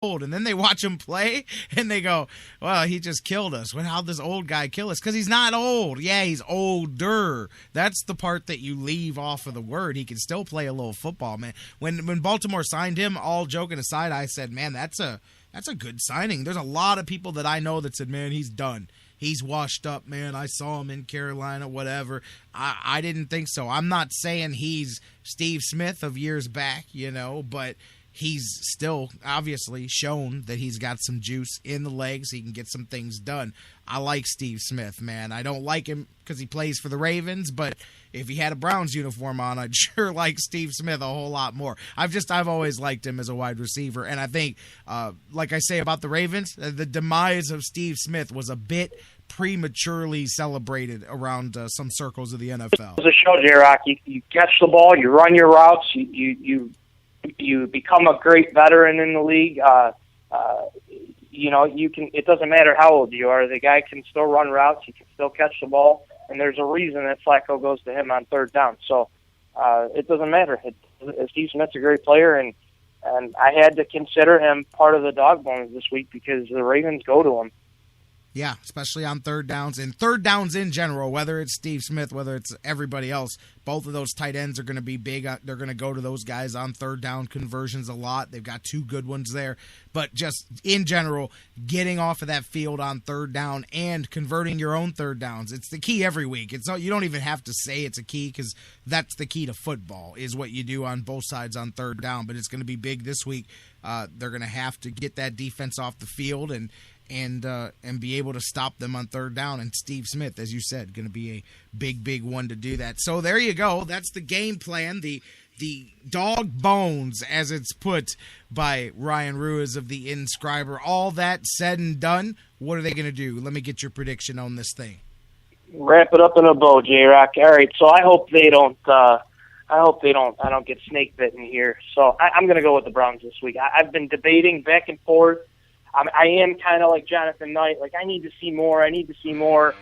old. And then they watch him play and they go, well, he just killed us. How'd this old guy kill us? Because he's not old. Yeah, he's older. That's the part that you leave off of the word. He can still play a little football, man. When Baltimore signed him, all joking aside, I said, man, that's a good signing. There's a lot of people that I know that said, man, he's done. He's washed up, man. I saw him in Carolina, whatever. I didn't think so. I'm not saying he's Steve Smith of years back, but he's still obviously shown that he's got some juice in the legs. He can get some things done. I like Steve Smith, man. I don't like him because he plays for the Ravens, but if he had a Browns uniform on, I'd sure like Steve Smith a whole lot more. I've always liked him as a wide receiver, and I think, like I say about the Ravens, the demise of Steve Smith was a bit prematurely celebrated around some circles of the NFL. It's a show, J-Rock. You catch the ball, you run your routes, you become a great veteran in the league. You can. It doesn't matter how old you are. The guy can still run routes. He can still catch the ball, and there's a reason that Flacco goes to him on third down. So it doesn't matter. Steve Smith's a great player, and I had to consider him part of the Dawg Bones this week because the Ravens go to him. Yeah, especially on third downs. And third downs in general, whether it's Steve Smith, whether it's everybody else, both of those tight ends are going to be big. They're going to go to those guys on third down conversions a lot. They've got two good ones there. But just in general, getting off of that field on third down and converting your own third downs, it's the key every week. You don't even have to say it's a key because that's the key to football is what you do on both sides on third down. But it's going to be big this week. They're going to have to get that defense off the field and be able to stop them on third down. And Steve Smith, as you said, going to be a big one to do that. So there you go. That's the game plan. The Dawg Bones, as it's put by Ryan Ruiz of The Inscriber. All that said and done, what are they going to do? Let me get your prediction on this thing. Wrap it up in a bow, J-Rock. All right, so I hope they don't. I don't get snake bitten here. So I'm going to go with the Browns this week. I've been debating back and forth. I am kind of like Jonathan Knight. Like, I need to see more.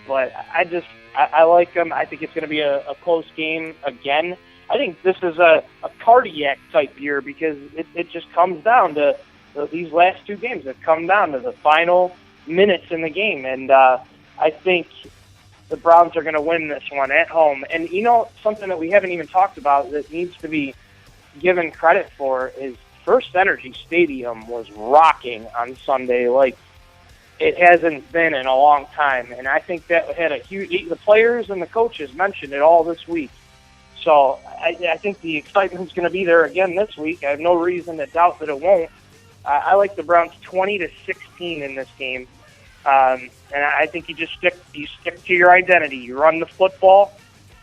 But I like them. I think it's going to be a close game again. I think this is a cardiac type year because it just comes down to these last two games. Have come down to the final minutes in the game. And I think the Browns are going to win this one at home. And, something that we haven't even talked about that needs to be given credit for is First Energy Stadium was rocking on Sunday like it hasn't been in a long time. And I think that had a huge... The players and the coaches mentioned it all this week. So I think the excitement's going to be there again this week. I have no reason to doubt that it won't. I like the Browns 20-16 in this game. And I think you stick to your identity. You run the football,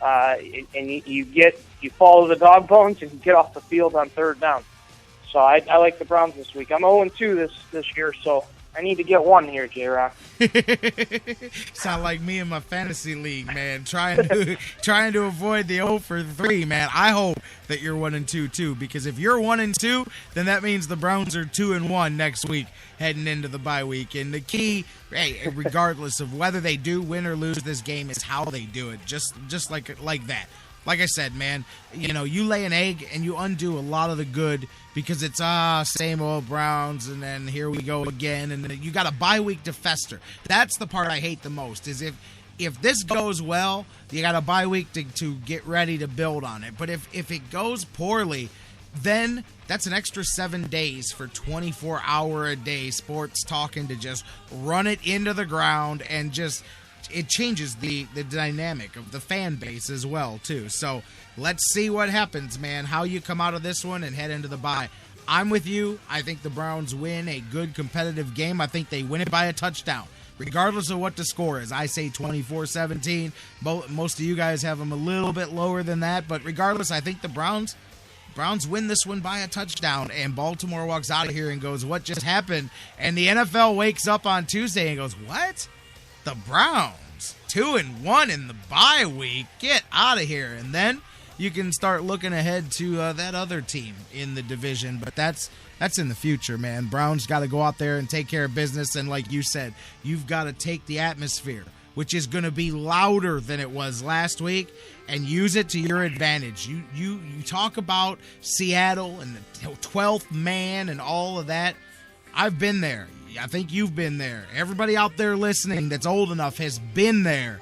and you follow the Dawg Bones, and you get off the field on third down. So I like the Browns this week. I'm 0-2 this year, so I need to get one here, J-Rock. Sound like me in my fantasy league, man. Trying to avoid the 0-3, man. I hope that you're 1-2 too, because if you're 1-2, then that means the Browns are 2-1 next week, heading into the bye week. And the key, regardless of whether they do win or lose this game, is how they do it. Just like that. Like I said, man, you lay an egg and you undo a lot of the good because it's, same old Browns, and then here we go again, and then you got a bye week to fester. That's the part I hate the most, is if this goes well, you got a bye week to get ready to build on it. But if it goes poorly, then that's an extra 7 days for 24-hour-a-day sports talking to just run it into the ground and just... It changes the dynamic of the fan base as well, too. So let's see what happens, man, how you come out of this one and head into the bye. I'm with you. I think the Browns win a good competitive game. I think they win it by a touchdown, regardless of what the score is. I say 24-17. Most of you guys have them a little bit lower than that, but regardless, I think the Browns win this one by a touchdown, and Baltimore walks out of here and goes, what just happened? And the NFL wakes up on Tuesday and goes, what? The Browns, 2-1 in the bye week. Get out of here. And then you can start looking ahead to that other team in the division. But that's in the future, man. Browns got to go out there and take care of business. And like you said, you've got to take the atmosphere, which is going to be louder than it was last week, and use it to your advantage. You talk about Seattle and the 12th man and all of that. I've been there. I think you've been there. Everybody out there listening that's old enough has been there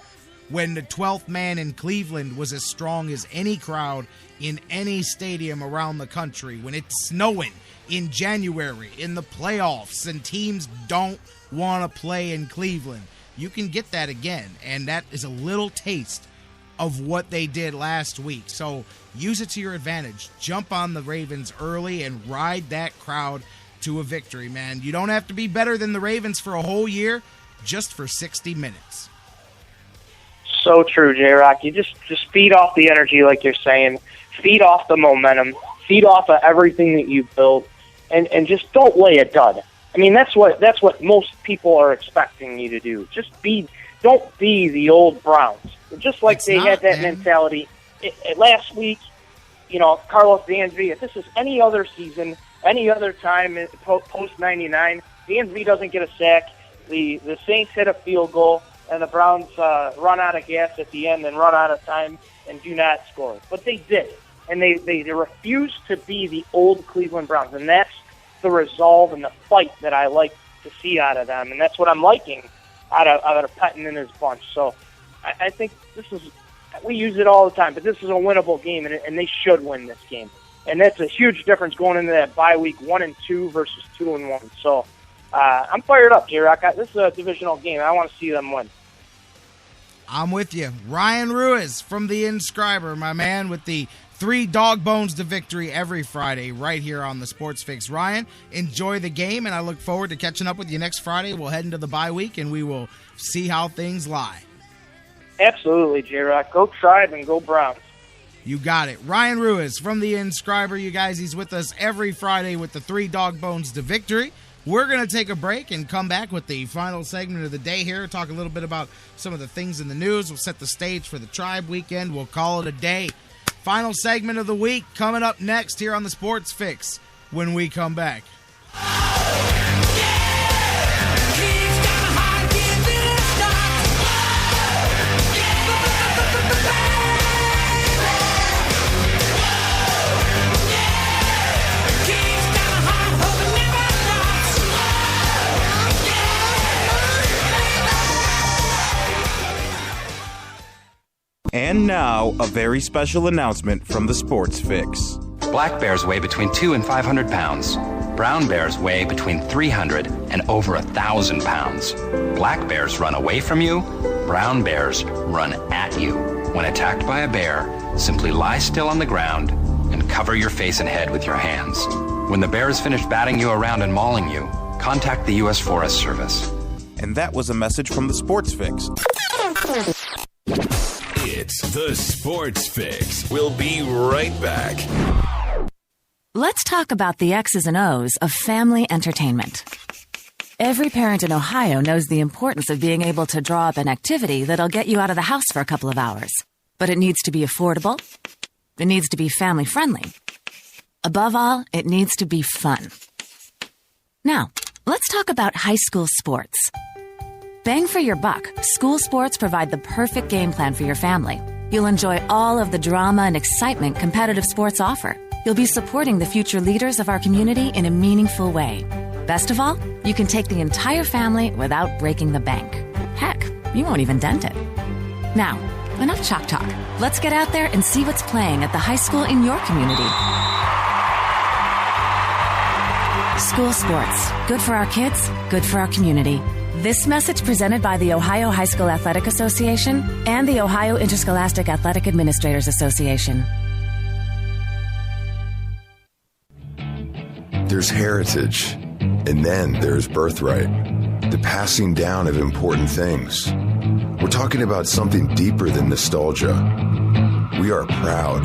when the 12th man in Cleveland was as strong as any crowd in any stadium around the country, when it's snowing in January in the playoffs and teams don't want to play in Cleveland. You can get that again, and that is a little taste of what they did last week. So use it to your advantage. Jump on the Ravens early and ride that crowd to a victory, man. You don't have to be better than the Ravens for a whole year, just for 60 minutes. So true, J-Rock. You just feed off the energy, like you're saying. Feed off the momentum. Feed off of everything that you built, and just don't lay a dud. I mean, that's what most people are expecting you to do. Don't be the old Browns. Just like they had that mentality last week. You know, Carlos Dansby. If this is any other season, any other time post '99, Dansby doesn't get a sack. The Saints hit a field goal, and the Browns run out of gas at the end and run out of time and do not score. But they did, and they refused to be the old Cleveland Browns, and that's the resolve and the fight that I like to see out of them, and that's what I'm liking out of Pettin and his bunch. So I think we use it all the time, but this is a winnable game, and they should win this game. And that's a huge difference going into that bye week, 1-2 versus 2-1. So I'm fired up, J-Rock. This is a divisional game. I want to see them win. I'm with you. Ryan Ruiz from The Inscriber, my man, with the 3 Dawg Bones to victory every Friday right here on the Sports Fix. Ryan, enjoy the game, and I look forward to catching up with you next Friday. We'll head into the bye week, and we will see how things lie. Absolutely, J-Rock. Go Tribe and go Browns. You got it. Ryan Ruiz from The Inscriber, you guys. He's with us every Friday with the 3 Dawg Bones to victory. We're going to take a break and come back with the final segment of the day here, talk a little bit about some of the things in the news. We'll set the stage for the Tribe weekend. We'll call it a day. Final segment of the week coming up next here on the Sports Fix when we come back. And now, a very special announcement from the Sports Fix. Black bears weigh between 200 and 500 pounds. Brown bears weigh between 300 and over 1,000 pounds. Black bears run away from you. Brown bears run at you. When attacked by a bear, simply lie still on the ground and cover your face and head with your hands. When the bear is finished batting you around and mauling you, contact the U.S. Forest Service. And that was a message from the Sports Fix. It's the Sports Fix. We'll be right back. Let's talk about the X's and O's of family entertainment. Every parent in Ohio knows the importance of being able to draw up an activity that'll get you out of the house for a couple of hours. But it needs to be affordable. It needs to be family-friendly. Above all, it needs to be fun. Now, let's talk about high school sports. Bang for your buck, school sports provide the perfect game plan for your family. You'll enjoy all of the drama and excitement competitive sports offer. You'll be supporting the future leaders of our community in a meaningful way. Best of all, you can take the entire family without breaking the bank. Heck, you won't even dent it. Now, enough chalk talk. Let's get out there and see what's playing at the high school in your community. School sports. Good for our kids, good for our community. This message presented by the Ohio High School Athletic Association and the Ohio Interscholastic Athletic Administrators Association. There's heritage, and then there's birthright, the passing down of important things. We're talking about something deeper than nostalgia. We are proud.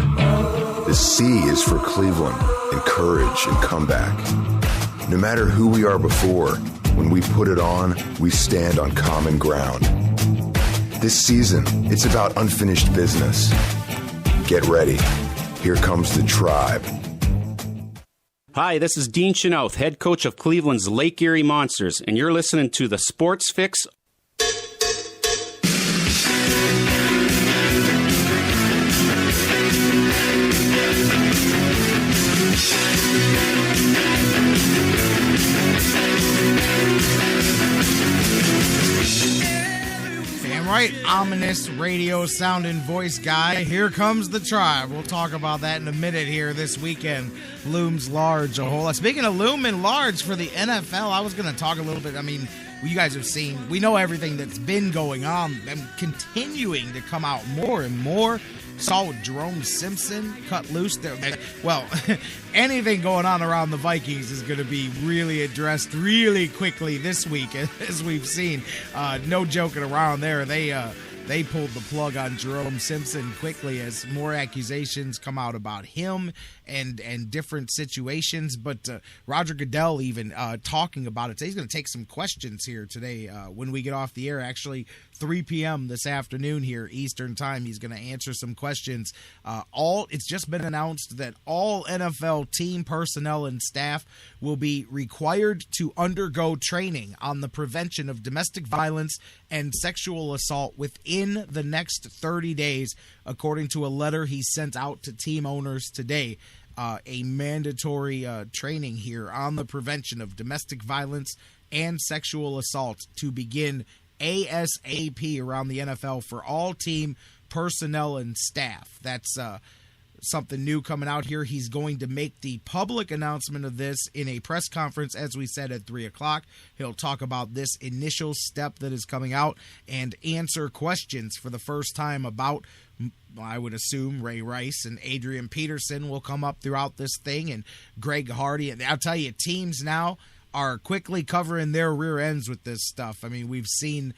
The C is for Cleveland and courage and comeback. No matter who we are before, when we put it on, we stand on common ground. This season, it's about unfinished business. Get ready. Here comes the Tribe. Hi, this is Dean Chenoweth, head coach of Cleveland's Lake Erie Monsters, and you're listening to the Sports Fix. Damn right, ominous radio sounding voice guy. Here comes the tribe. We'll talk about that in a minute here. This weekend looms large a whole lot. Speaking of looming large for the NFL, I was going to talk a little bit. I mean, you guys have seen, we know everything that's been going on and continuing to come out more and more. Saw Jerome Simpson cut loose there. Well, anything going on around the Vikings is going to be really addressed really quickly this week, as we've seen. No joking around there. They pulled the plug on Jerome Simpson quickly as more accusations come out about him and different situations. But Roger Goodell even talking about it. So he's going to take some questions here today when we get off the air. Actually, 3 p.m. this afternoon here, Eastern Time. He's going to answer some questions. It's just been announced that all NFL team personnel and staff will be required to undergo training on the prevention of domestic violence and sexual assault within the next 30 days, according to a letter he sent out to team owners today. A mandatory training here on the prevention of domestic violence and sexual assault to begin ASAP around the NFL for all team personnel and staff. That's something new coming out here. He's going to make the public announcement of this in a press conference, as we said, at 3 o'clock. He'll talk about this initial step that is coming out and answer questions for the first time about, I would assume, Ray Rice and Adrian Peterson will come up throughout this thing, and Greg Hardy. And I'll tell you, teams now are quickly covering their rear ends with this stuff. I mean, we've seen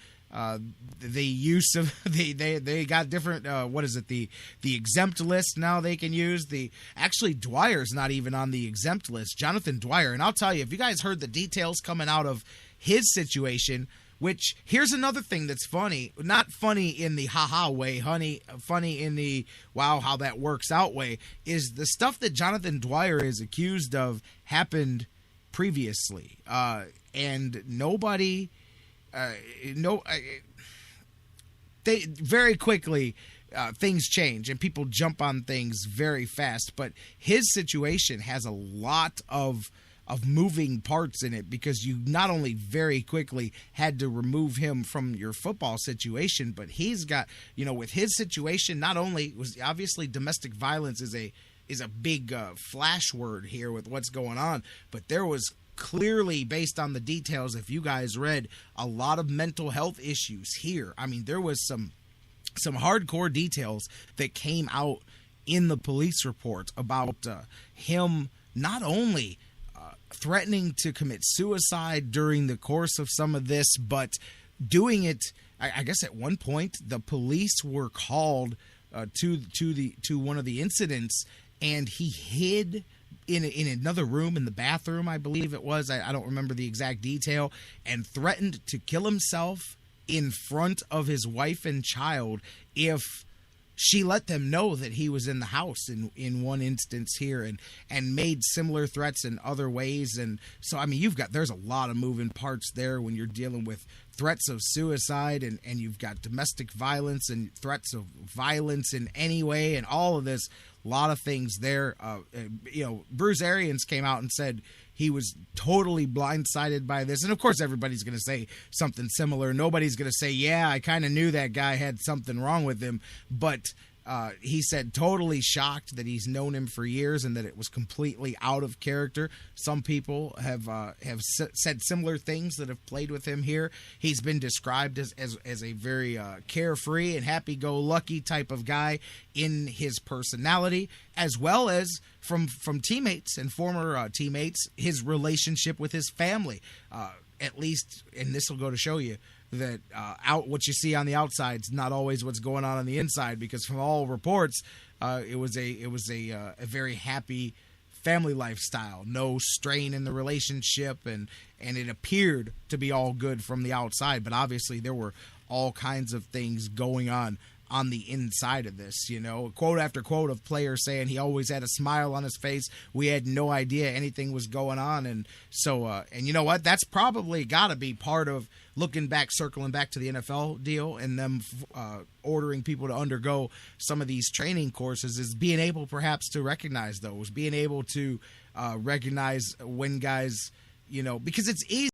the use of they got different what is it, the exempt list now they can use. Actually Dwyer's not even on the exempt list, Jonathan Dwyer. And I'll tell you, if you guys heard the details coming out of his situation, which here's another thing that's funny, not funny in the haha way, funny in the wow how that works out way, is the stuff that Jonathan Dwyer is accused of happened previously, and nobody they very quickly things change and people jump on things very fast. But his situation has a lot of moving parts in it, because you not only very quickly had to remove him from your football situation, but he's got, with his situation, not only was obviously domestic violence is a big flash word here with what's going on, but there was clearly, based on the details, if you guys read, a lot of mental health issues here. I mean, there was some hardcore details that came out in the police report about him not only threatening to commit suicide during the course of some of this, but doing it, I guess at one point the police were called to one of the incidents, and he hid in another room in the bathroom, I believe it was. I don't remember the exact detail, and threatened to kill himself in front of his wife and child if she let them know that he was in the house in one instance here, and made similar threats in other ways. And so, I mean, there's a lot of moving parts there when you're dealing with threats of suicide, and you've got domestic violence and threats of violence in any way, and all of this. A lot of things there. Bruce Arians came out and said he was totally blindsided by this. And of course, everybody's going to say something similar. Nobody's going to say, yeah, I kind of knew that guy had something wrong with him. But he said totally shocked that he's known him for years and that it was completely out of character. Some people have said similar things that have played with him here. He's been described as a very carefree and happy-go-lucky type of guy in his personality, as well as from teammates and former teammates, his relationship with his family. At least, and this will go to show you that what you see on the outside is not always what's going on the inside, because from all reports, it was a very happy family lifestyle, no strain in the relationship, and it appeared to be all good from the outside, but obviously there were all kinds of things going on the inside of this. Quote after quote of players saying he always had a smile on his face. We had no idea anything was going on. And so, and you know what? That's probably got to be part of circling back to the NFL deal and them ordering people to undergo some of these training courses, is being able perhaps to recognize those, being able to recognize when guys, because it's easy